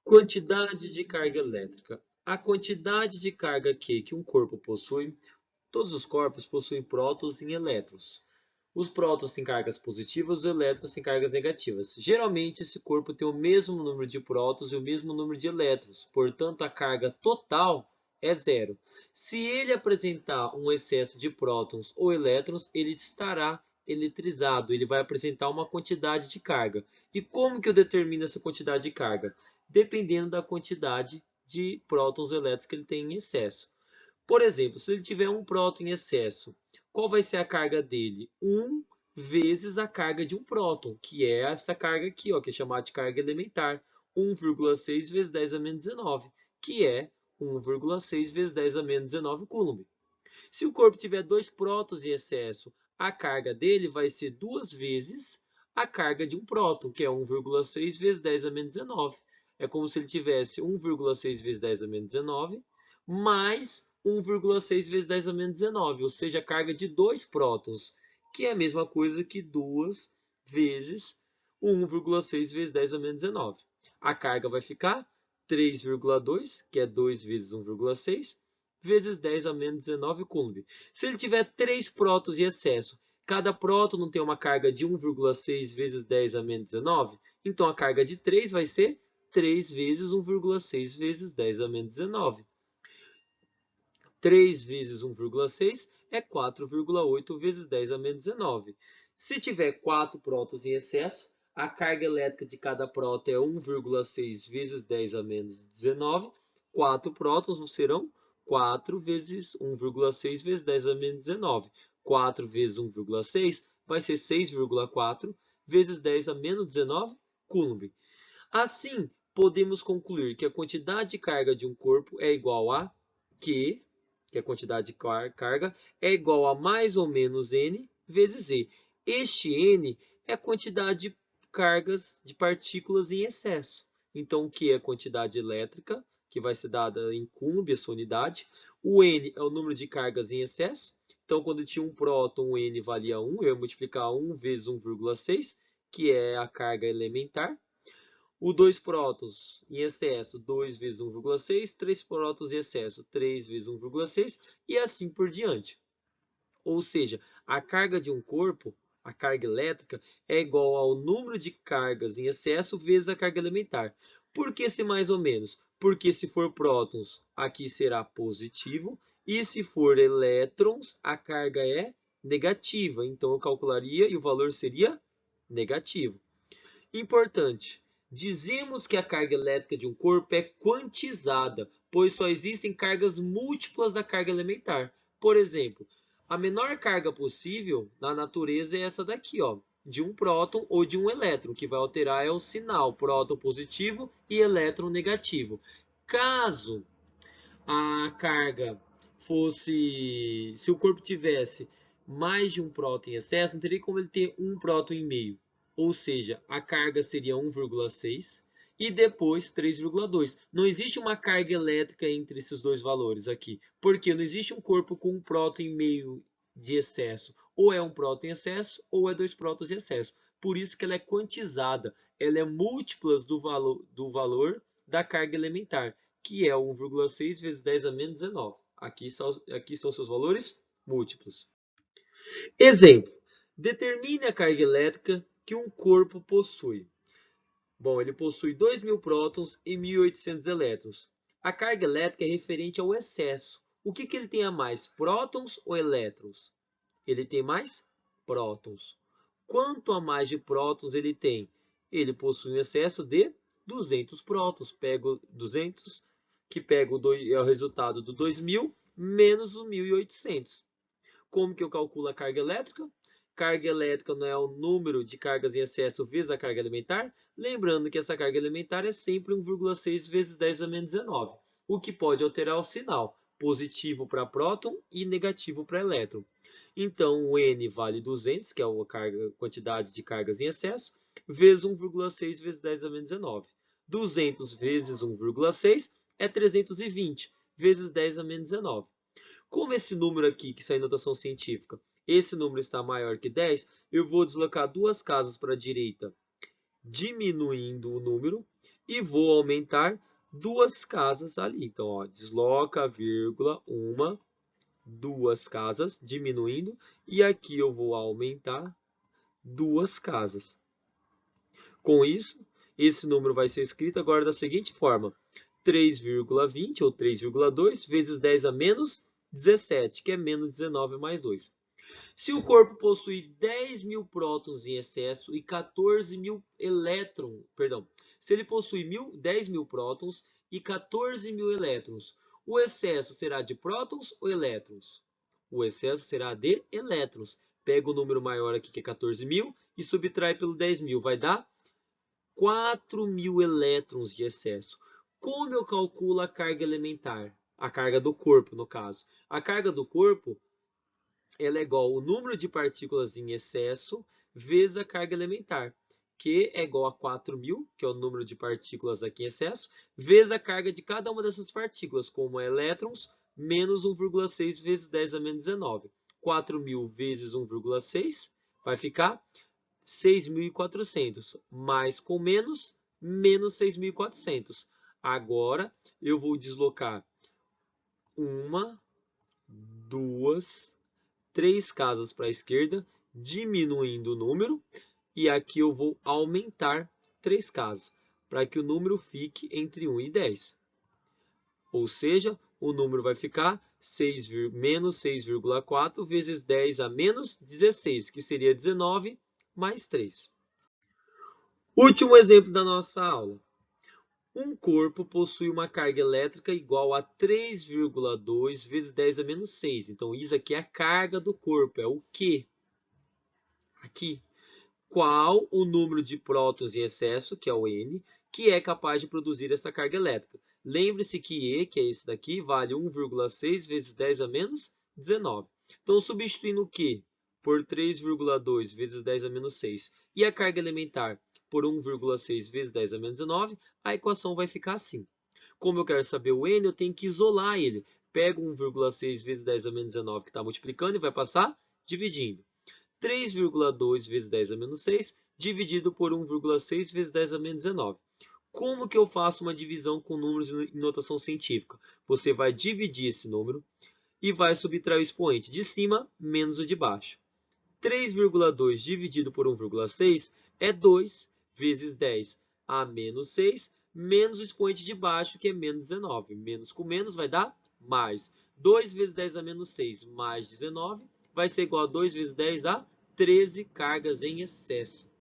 Quantidade de carga elétrica. A quantidade de carga que um corpo possui, todos os corpos possuem prótons e elétrons. Os prótons têm cargas positivas, os elétrons têm cargas negativas. Geralmente, esse corpo tem o mesmo número de prótons e o mesmo número de elétrons, portanto, a carga total é zero. Se ele apresentar um excesso de prótons ou elétrons, ele estará eletrizado, ele vai apresentar uma quantidade de carga. E como que eu determino essa quantidade de carga? Dependendo da quantidade de prótons e elétrons que ele tem em excesso. Por exemplo, se ele tiver um próton em excesso, qual vai ser a carga dele? 1 vezes a carga de um próton, que é essa carga aqui, ó, que é chamada de carga elementar. 1,6 vezes 10 a menos 19, que é 1,6 vezes 10 a menos 19 coulomb. Se o corpo tiver dois prótons em excesso, a carga dele vai ser 2 vezes a carga de um próton, que é 1,6 vezes 10 a menos 19. É como se ele tivesse 1,6 vezes 10 a menos 19 mais 1,6 vezes 10 a menos 19, ou seja, a carga de dois prótons, que é a mesma coisa que 2 vezes 1,6 vezes 10 a menos 19. A carga vai ficar 3,2, que é 2 vezes 1,6, vezes 10 a menos 19 coulomb. Se ele tiver 3 prótons em excesso, cada próton não tem uma carga de 1,6 vezes 10 a menos 19, então a carga de 3 vai ser 3 vezes 1,6 vezes 10 a menos 19. 3 vezes 1,6 é 4,8 vezes 10 a menos 19. Se tiver 4 prótons em excesso, a carga elétrica de cada próton é 1,6 vezes 10 a menos 19. 4 prótons serão 4 vezes 1,6 vezes 10 a menos 19. 4 vezes 1,6 vai ser 6,4 vezes 10 a menos 19 coulomb. Assim, podemos concluir que a quantidade de carga de um corpo é igual a Q, que é a quantidade de carga, é igual a mais ou menos N vezes E. Este N é a quantidade de cargas de partículas em excesso. Então, o Q é a quantidade elétrica, que vai ser dada em coulomb, essa unidade. O N é o número de cargas em excesso. Então, quando tinha um próton, o N valia 1. Eu ia multiplicar 1 vezes 1,6, que é a carga elementar. O 2 prótons em excesso, 2 vezes 1,6. 3 prótons em excesso, 3 vezes 1,6. E assim por diante. Ou seja, a carga de um corpo, a carga elétrica, é igual ao número de cargas em excesso vezes a carga elementar. Por que esse mais ou menos? Porque se for prótons, aqui será positivo. E se for elétrons, a carga é negativa. Então, eu calcularia e o valor seria negativo. Importante. Dizemos que a carga elétrica de um corpo é quantizada, pois só existem cargas múltiplas da carga elementar. Por exemplo, a menor carga possível na natureza é essa daqui, ó, de um próton ou de um elétron. O que vai alterar é o sinal, próton positivo e elétron negativo. Caso a carga fosse, se o corpo tivesse mais de um próton em excesso, não teria como ele ter um próton e meio. Ou seja, a carga seria 1,6 e depois 3,2. Não existe uma carga elétrica entre esses dois valores aqui, porque não existe um corpo com um próton e meio de excesso. Ou é um próton em excesso ou é dois prótons em excesso. Por isso que ela é quantizada, ela é múltiplas do valor da carga elementar, que é 1,6 vezes 10 a menos 19. Aqui estão seus valores múltiplos. Exemplo. Determine a carga elétrica que um corpo possui. Bom, ele possui 2.000 prótons e 1.800 elétrons. A carga elétrica é referente ao excesso. O que ele tem a mais, prótons ou elétrons? Ele tem mais prótons. Quanto a mais de prótons ele tem? Ele possui um excesso de 200 prótons. Pego 200, que é o resultado do 2.000 menos o 1.800. Como que eu calculo a carga elétrica? Carga elétrica não é o número de cargas em excesso vezes a carga elementar? Lembrando que essa carga elementar é sempre 1,6 vezes 10 a menos 19, o que pode alterar o sinal, positivo para próton e negativo para elétron. Então, o N vale 200, que é a quantidade de cargas em excesso, vezes 1,6 vezes 10 a menos 19. 200 vezes 1,6 é 320, vezes 10 a menos 19. Como esse número aqui, que sai em notação científica, esse número está maior que 10, eu vou deslocar duas casas para a direita, diminuindo o número, e vou aumentar duas casas ali. Então, ó, desloca, vírgula, uma, duas casas, diminuindo, e aqui eu vou aumentar duas casas. Com isso, esse número vai ser escrito agora da seguinte forma: 3,20 ou 3,2 vezes 10 a menos 17, que é menos 19 mais 2. Se o corpo possui 10.000 prótons em excesso e 14.000 elétrons, perdão, se ele possui 10.000 prótons e 14.000 elétrons, o excesso será de prótons ou elétrons? O excesso será de elétrons. Pega o número maior aqui, que é 14.000, e subtrai pelo 10.000. Vai dar 4.000 elétrons de excesso. Como eu calculo a carga elementar? A carga do corpo, no caso. A carga do corpo ela é igual ao número de partículas em excesso vezes a carga elementar, que é igual a 4.000, que é o número de partículas aqui em excesso, vezes a carga de cada uma dessas partículas, como elétrons, menos 1,6 vezes 10 a menos 19. 4.000 vezes 1,6 vai ficar 6.400, mais com menos, menos 6.400. Agora, eu vou deslocar uma, duas, três casas para a esquerda, diminuindo o número, e aqui eu vou aumentar três casas, para que o número fique entre 1 e 10. Ou seja, o número vai ficar menos 6,4 vezes 10 a menos 16, que seria 19 mais 3. Último exemplo da nossa aula. Um corpo possui uma carga elétrica igual a 3,2 vezes 10 a menos 6. Então, isso aqui é a carga do corpo, é o Q. Aqui. Qual o número de prótons em excesso, que é o N, que é capaz de produzir essa carga elétrica? Lembre-se que E, que é esse daqui, vale 1,6 vezes 10 a menos 19. Então, substituindo o Q por 3,2 vezes 10 a menos 6 e a carga elementar por 1,6 vezes 10 a menos 19, a equação vai ficar assim. Como eu quero saber o N, eu tenho que isolar ele. Pego 1,6 vezes 10 a menos 19, que está multiplicando, e vai passar dividindo. 3,2 vezes 10 a menos 6, dividido por 1,6 vezes 10 a menos 19. Como que eu faço uma divisão com números em notação científica? Você vai dividir esse número e vai subtrair o expoente de cima menos o de baixo. 3,2 dividido por 1,6 é 2 vezes 10 a menos 6, menos o expoente de baixo, que é menos 19. Menos com menos vai dar mais. 2 vezes 10 a menos 6 mais 19 vai ser igual a 2 vezes 10 a 13 cargas em excesso.